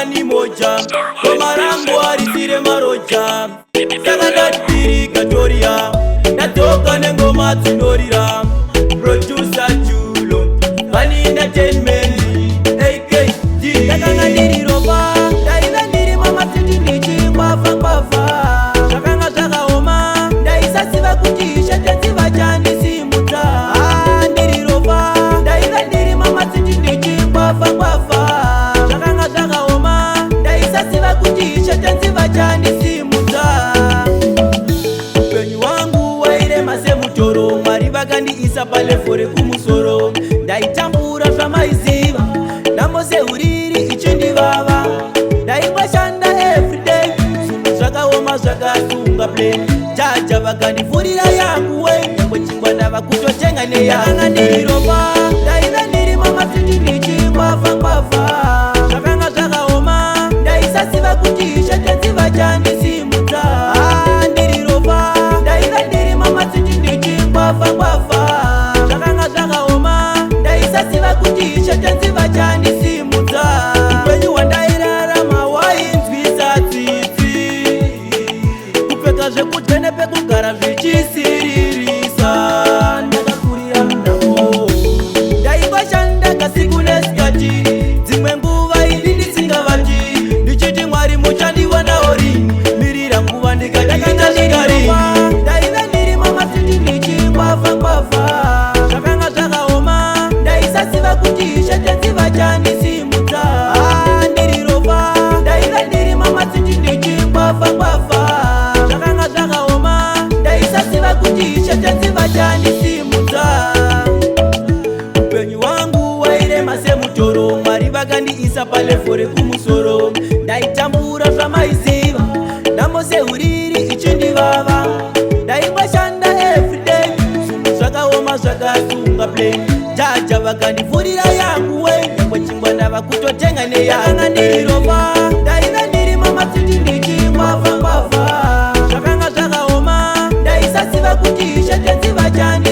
ni moja, goma rangu harisire maroja. Saka ndatiri Katoria, natoka nengoma tunorira. Producer Julo, Funny Entertainment, AKG. Saka ngandiri roba, ndaila ndiri mama titi nichi kwafa kwafa. Saka ngazaka oma, ndaisa siva kutisha tenziva chani simuta. Ndiri roba, ndaila ndiri mama titi nichi kwafa kwafa. Saka ngazaka oma, ndaisa siva kutisha tenziva chani simuta. Upenyu wangu waire mase mutoro, Mwari vakandiisa pale fore kumusoro. Ndaitambura zvamaiziva, namose uriri ichindivava. Ndaingwashanda everyday, zvinhu zvakaoma zvakasunga plane. Jaja vakandivhurira yangu we, nyangwe chingwa ndava kutotenga neyanga ndiropa. Ndaiva ndiri mamatiti nichingwafa ngwafa. Zvakanga zvakaoma, ndaisasiva kuti ishe tenziva chandisimudza. Ndiri ropa, ndaiva ndiri mamatiti nichingwafa ngwafa. Zvakanga zvakaoma, ndaisasiva kuti ishe tenziva chandisimudza. Upenyu hwandairarama wainzwisa tsitsi, kupfeka zvekudya nepekugara zvichisiririsa. Ndakakurira munamo, ndaingwashanda kasiku nesikati. Dzimwe nguva ini ndisingavati, ndichiti Mwari muchandiwonawo rini. Mirira nguva ndikadakanga zvikari. Ndaiva ndiri mamatiti nichingwafa ngwafa. Zvakanga zvakaoma, ndaisasiva kuti ishe tenziva chandisimudza. Ndiri ropa, ndaiva ndiri mamatiti nichingwafa ngwafa. Zvakanga zvakaoma, ndaisasiva kuti ishe tenziva chandisimudza. Upenyu wangu wairema semutoro, Mwari vakandiisa pale fore kumusoro. Ndaitambura zvamaiziva, namose uriri ichindivava. Ndaingwashanda everyday, zvinhu zvakaoma zvakasunga plane. Jaja vakandivhurira yangu we, nyangwe chingwa ndava kutotenga neyanga ndiropa. Ndaiva ndiri mamatiti nichingwafa ngwafa. Zvakanga zvakaoma, ndaisasiva kuti ishe tenziva chani